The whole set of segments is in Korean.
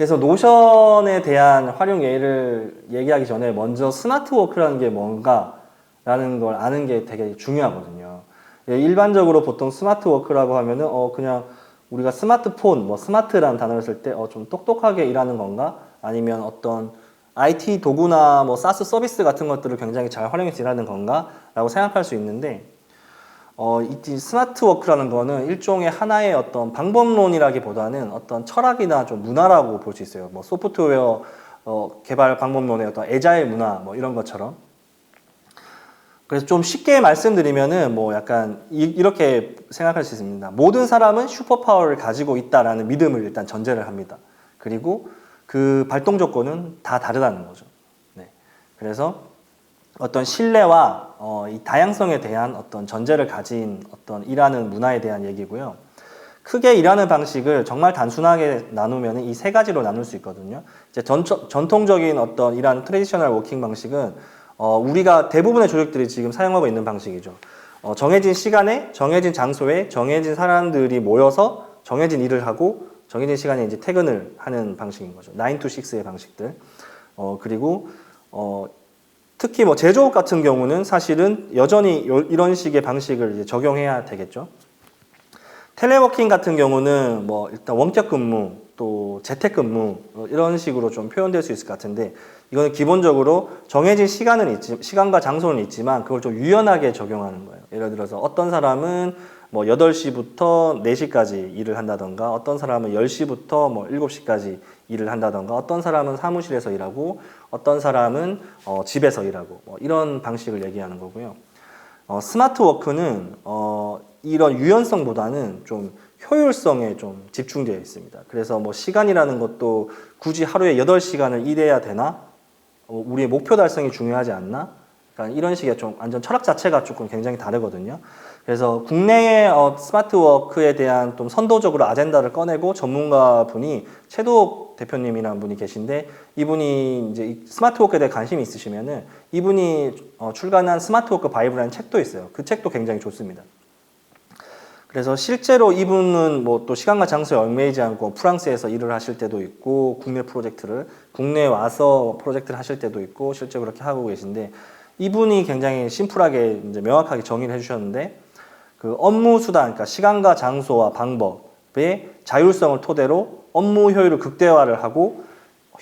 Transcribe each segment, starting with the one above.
그래서 노션에 대한 활용 예를 얘기하기 전에 먼저 스마트워크라는 게 뭔가라는 걸 아는 게 되게 중요하거든요. 일반적으로 보통 스마트워크라고 하면은 그냥 우리가 스마트폰, 뭐 스마트라는 단어를 쓸 때 좀 똑똑하게 일하는 건가? 아니면 어떤 IT 도구나 뭐 사스 서비스 같은 것들을 굉장히 잘 활용해서 일하는 건가? 라고 생각할 수 있는데 이 스마트워크라는 거는 일종의 하나의 어떤 방법론이라기보다는 어떤 철학이나 좀 문화라고 볼 수 있어요. 뭐 소프트웨어 개발 방법론의 어떤 애자일 문화 뭐 이런 것처럼. 그래서 좀 쉽게 말씀드리면은 뭐 약간 이렇게 생각할 수 있습니다. 모든 사람은 슈퍼파워를 가지고 있다라는 믿음을 일단 전제를 합니다. 그리고 그 발동 조건은 다 다르다는 거죠. 네. 그래서 어떤 신뢰와 이 다양성에 대한 어떤 전제를 가진 어떤 일하는 문화에 대한 얘기고요. 크게 일하는 방식을 정말 단순하게 나누면 이 세 가지로 나눌 수 있거든요. 이제 전통적인 어떤 일하는 트레디셔널 워킹 방식은 우리가 대부분의 조직들이 지금 사용하고 있는 방식이죠. 정해진 시간에, 정해진 장소에, 정해진 사람들이 모여서 정해진 일을 하고 정해진 시간에 이제 퇴근을 하는 방식인 거죠. 9 to 6의 방식들. 그리고 특히 뭐 제조업 같은 경우는 사실은 여전히 이런 식의 방식을 이제 적용해야 되겠죠. 텔레워킹 같은 경우는 뭐 일단 원격 근무 또 재택 근무 이런 식으로 좀 표현될 수 있을 것 같은데 이거는 기본적으로 정해진 시간과 장소는 있지만 그걸 좀 유연하게 적용하는 거예요. 예를 들어서 어떤 사람은 뭐 8시부터 4시까지 일을 한다던가 어떤 사람은 10시부터 뭐 7시까지 일을 한다던가 어떤 사람은 사무실에서 일하고 어떤 사람은 집에서 일하고 뭐 이런 방식을 얘기하는 거고요. 스마트 워크는 이런 유연성보다는 좀 효율성에 좀 집중되어 있습니다. 그래서 뭐 시간이라는 것도 굳이 하루에 8시간을 일해야 되나? 우리의 목표 달성이 중요하지 않나? 그러니까 이런 식의 좀 완전 철학 자체가 조금 굉장히 다르거든요. 그래서 국내의 스마트 워크에 대한 좀 선도적으로 아젠다를 꺼내고 전문가 분이 최도욱 대표님이라는 분이 계신데 이분이 이제 스마트 워크에 대해 관심이 있으시면은 이분이 출간한 스마트 워크 바이블이라는 책도 있어요. 그 책도 굉장히 좋습니다. 그래서 실제로 이분은 뭐 또 시간과 장소에 얽매이지 않고 프랑스에서 일을 하실 때도 있고 국내에 와서 프로젝트를 하실 때도 있고 실제 그렇게 하고 계신데 이분이 굉장히 심플하게 이제 명확하게 정의를 해주셨는데 그 업무 수단, 그러니까 시간과 장소와 방법의 자율성을 토대로 업무 효율을 극대화를 하고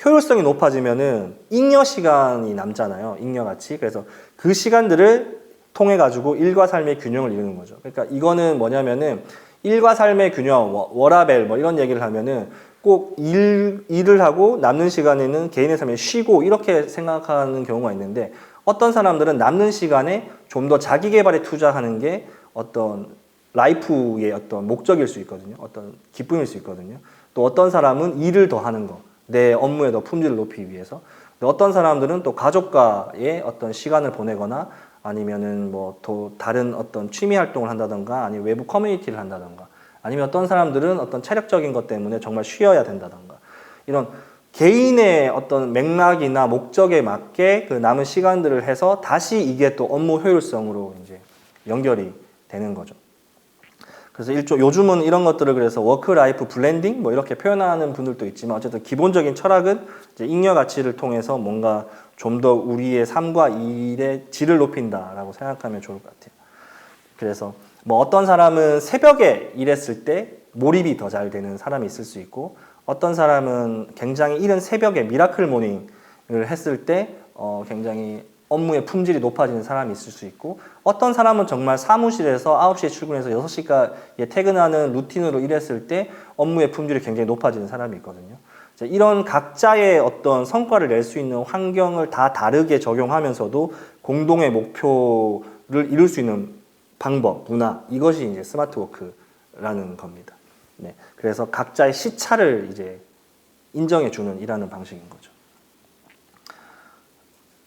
효율성이 높아지면은 잉여 시간이 남잖아요. 잉여같이. 그래서 그 시간들을 통해 가지고 일과 삶의 균형을 이루는 거죠. 그러니까 이거는 뭐냐면은 일과 삶의 균형, 워라밸 뭐 이런 얘기를 하면은 꼭 일을 하고 남는 시간에는 개인의 삶에 쉬고 이렇게 생각하는 경우가 있는데 어떤 사람들은 남는 시간에 좀 더 자기 개발에 투자하는 게 어떤 라이프의 어떤 목적일 수 있거든요. 어떤 기쁨일 수 있거든요. 또 어떤 사람은 일을 더 하는 거, 내 업무의 더 품질을 높이기 위해서. 어떤 사람들은 또 가족과의 어떤 시간을 보내거나 아니면은 뭐 또 다른 어떤 취미 활동을 한다던가 아니면 외부 커뮤니티를 한다던가 아니면 어떤 사람들은 어떤 체력적인 것 때문에 정말 쉬어야 된다던가 이런 개인의 어떤 맥락이나 목적에 맞게 그 남은 시간들을 해서 다시 이게 또 업무 효율성으로 이제 연결이 되는 거죠. 그래서 요즘은 이런 것들을 그래서 워크 라이프 블렌딩 뭐 이렇게 표현하는 분들도 있지만 어쨌든 기본적인 철학은 이제 잉여 가치를 통해서 뭔가 좀 더 우리의 삶과 일의 질을 높인다라고 생각하면 좋을 것 같아요. 그래서 뭐 어떤 사람은 새벽에 일했을 때 몰입이 더 잘 되는 사람이 있을 수 있고 어떤 사람은 굉장히 이른 새벽에 미라클 모닝을 했을 때 굉장히 업무의 품질이 높아지는 사람이 있을 수 있고 어떤 사람은 정말 사무실에서 9시에 출근해서 6시까지 퇴근하는 루틴으로 일했을 때 업무의 품질이 굉장히 높아지는 사람이 있거든요. 이런 각자의 어떤 성과를 낼 수 있는 환경을 다 다르게 적용하면서도 공동의 목표를 이룰 수 있는 방법, 문화 이것이 이제 스마트 워크라는 겁니다. 네, 그래서 각자의 시차를 이제 인정해 주는 일하는 방식인 거죠.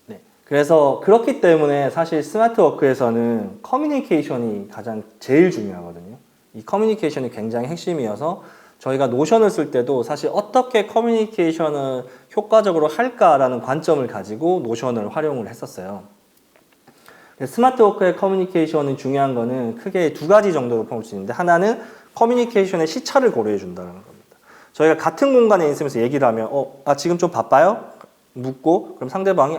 네, 그래서 그렇기 때문에 사실 스마트 워크에서는 커뮤니케이션이 가장 제일 중요하거든요. 이 커뮤니케이션이 굉장히 핵심이어서 저희가 노션을 쓸 때도 사실 어떻게 커뮤니케이션을 효과적으로 할까라는 관점을 가지고 노션을 활용을 했었어요. 스마트 워크의 커뮤니케이션이 중요한 거는 크게 두 가지 정도로 볼 수 있는데 하나는 커뮤니케이션의 시차를 고려해 준다는 겁니다. 저희가 같은 공간에 있으면서 얘기를 하면 지금 좀 바빠요? 묻고 그럼 상대방이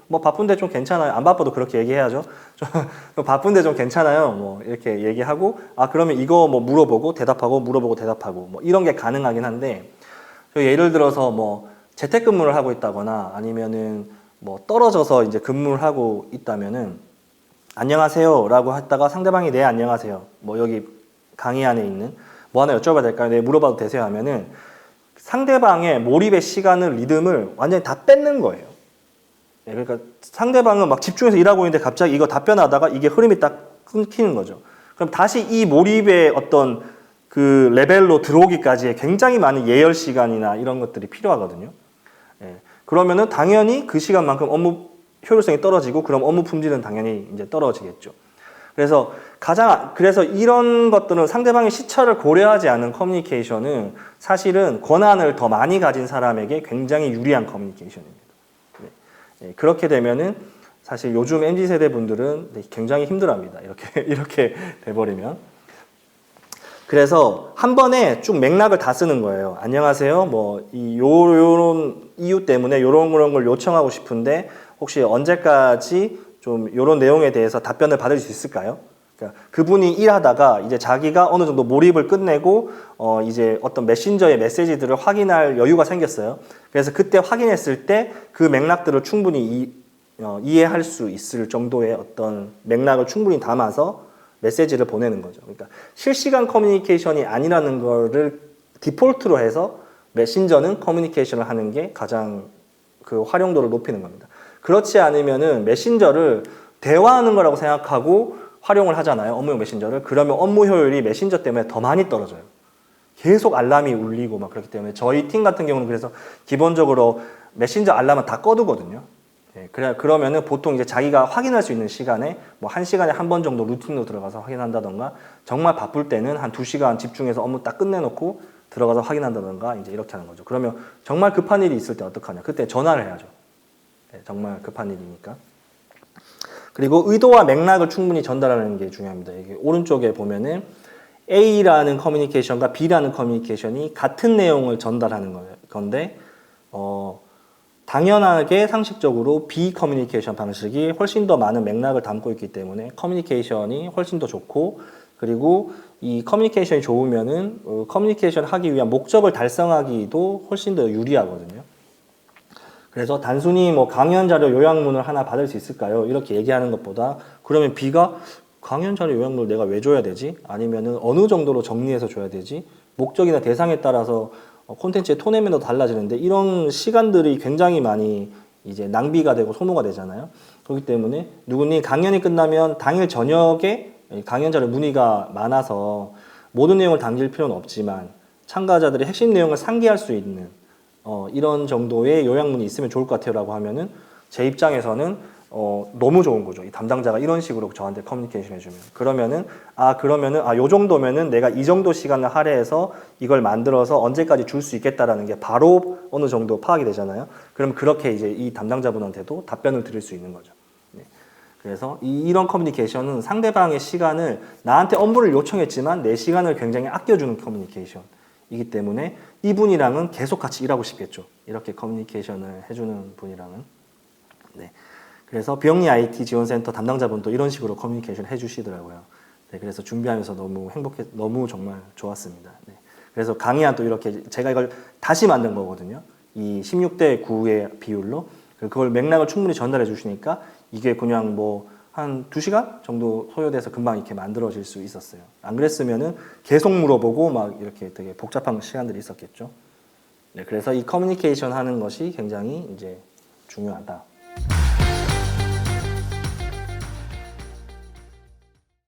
뭐 바쁜데 좀 괜찮아요. 안 바빠도 그렇게 얘기해야죠. 좀 바쁜데 좀 괜찮아요. 뭐 이렇게 얘기하고 그러면 이거 뭐 물어보고 대답하고 물어보고 대답하고 뭐 이런 게 가능하긴 한데 예를 들어서 뭐 재택근무를 하고 있다거나 아니면은 뭐 떨어져서 이제 근무를 하고 있다면은 안녕하세요라고 했다가 상대방이 네 안녕하세요. 뭐 여기 강의 안에 있는 뭐 하나 여쭤봐도 될까요? 네 물어봐도 되세요 하면은 상대방의 몰입의 시간을 리듬을 완전히 다 뺏는 거예요. 그러니까 상대방은 막 집중해서 일하고 있는데 갑자기 이거 답변하다가 이게 흐름이 딱 끊기는 거죠. 그럼 다시 이 몰입의 어떤 그 레벨로 들어오기까지의 굉장히 많은 예열 시간이나 이런 것들이 필요하거든요. 그러면은 당연히 그 시간만큼 업무 효율성이 떨어지고 그럼 업무 품질은 당연히 이제 떨어지겠죠. 그래서 이런 것들은 상대방의 시차를 고려하지 않은 커뮤니케이션은 사실은 권한을 더 많이 가진 사람에게 굉장히 유리한 커뮤니케이션입니다. 그렇게 되면은 사실 요즘 MZ세대 분들은 굉장히 힘들어합니다. 이렇게 돼버리면. 그래서 한 번에 쭉 맥락을 다 쓰는 거예요. 안녕하세요. 뭐, 요런 이유 때문에 요런 그런 걸 요청하고 싶은데 혹시 언제까지 좀 요런 내용에 대해서 답변을 받을 수 있을까요? 그러니까 그분이 일하다가 이제 자기가 어느 정도 몰입을 끝내고 이제 어떤 메신저의 메시지들을 확인할 여유가 생겼어요. 그래서 그때 확인했을 때 그 맥락들을 충분히 이해할 수 있을 정도의 어떤 맥락을 충분히 담아서 메시지를 보내는 거죠. 그러니까 실시간 커뮤니케이션이 아니라는 거를 디폴트로 해서 메신저는 커뮤니케이션을 하는 게 가장 그 활용도를 높이는 겁니다. 그렇지 않으면은 메신저를 대화하는 거라고 생각하고 활용을 하잖아요. 업무용 메신저를. 그러면 업무 효율이 메신저 때문에 더 많이 떨어져요. 계속 알람이 울리고 막 그렇기 때문에 저희 팀 같은 경우는 그래서 기본적으로 메신저 알람은 다 꺼두거든요. 그러면은 보통 이제 자기가 확인할 수 있는 시간에 뭐 1시간에 한 번 정도 루틴으로 들어가서 확인한다던가 정말 바쁠 때는 한 2시간 집중해서 업무 딱 끝내놓고 들어가서 확인한다던가 이제 이렇게 하는 거죠. 그러면 정말 급한 일이 있을 때 어떡하냐. 그때 전화를 해야죠. 정말 급한 일이니까. 그리고 의도와 맥락을 충분히 전달하는 게 중요합니다. 이게 오른쪽에 보면은 A라는 커뮤니케이션과 B라는 커뮤니케이션이 같은 내용을 전달하는 건데 당연하게 상식적으로 B 커뮤니케이션 방식이 훨씬 더 많은 맥락을 담고 있기 때문에 커뮤니케이션이 훨씬 더 좋고 그리고 이 커뮤니케이션이 좋으면은 커뮤니케이션 하기 위한 목적을 달성하기도 훨씬 더 유리하거든요. 그래서 단순히 뭐 강연 자료 요약문을 하나 받을 수 있을까요? 이렇게 얘기하는 것보다 그러면 B가 강연 자료 요약문을 내가 왜 줘야 되지? 아니면은 어느 정도로 정리해서 줘야 되지? 목적이나 대상에 따라서 콘텐츠의 톤앤매너도 달라지는데 이런 시간들이 굉장히 많이 이제 낭비가 되고 소모가 되잖아요. 그렇기 때문에 누구니 강연이 끝나면 당일 저녁에 강연 자료 문의가 많아서 모든 내용을 당길 필요는 없지만 참가자들이 핵심 내용을 상기할 수 있는 이런 정도의 요약문이 있으면 좋을 것 같아요라고 하면은 제 입장에서는 너무 좋은 거죠. 이 담당자가 이런 식으로 저한테 커뮤니케이션 해주면 그러면은 요 정도면은 내가 이 정도 시간을 할애해서 이걸 만들어서 언제까지 줄 수 있겠다라는 게 바로 어느 정도 파악이 되잖아요. 그럼 그렇게 이제 이 담당자분한테도 답변을 드릴 수 있는 거죠. 네. 그래서 이런 커뮤니케이션은 상대방의 시간을 나한테 업무를 요청했지만 내 시간을 굉장히 아껴주는 커뮤니케이션이기 때문에 이분이랑은 계속 같이 일하고 싶겠죠. 이렇게 커뮤니케이션을 해주는 분이랑은. 네. 그래서 비영리 IT 지원센터 담당자분도 이런 식으로 커뮤니케이션 해주시더라고요. 네, 그래서 준비하면서 너무 너무 정말 좋았습니다. 네. 그래서 강의안 또 이렇게 제가 이걸 다시 만든 거거든요. 이 16대 9의 비율로. 그걸 맥락을 충분히 전달해 주시니까 이게 그냥 뭐 한 2시간 정도 소요돼서 금방 이렇게 만들어질 수 있었어요. 안 그랬으면은 계속 물어보고 막 이렇게 되게 복잡한 시간들이 있었겠죠. 네, 그래서 이 커뮤니케이션 하는 것이 굉장히 이제 중요하다.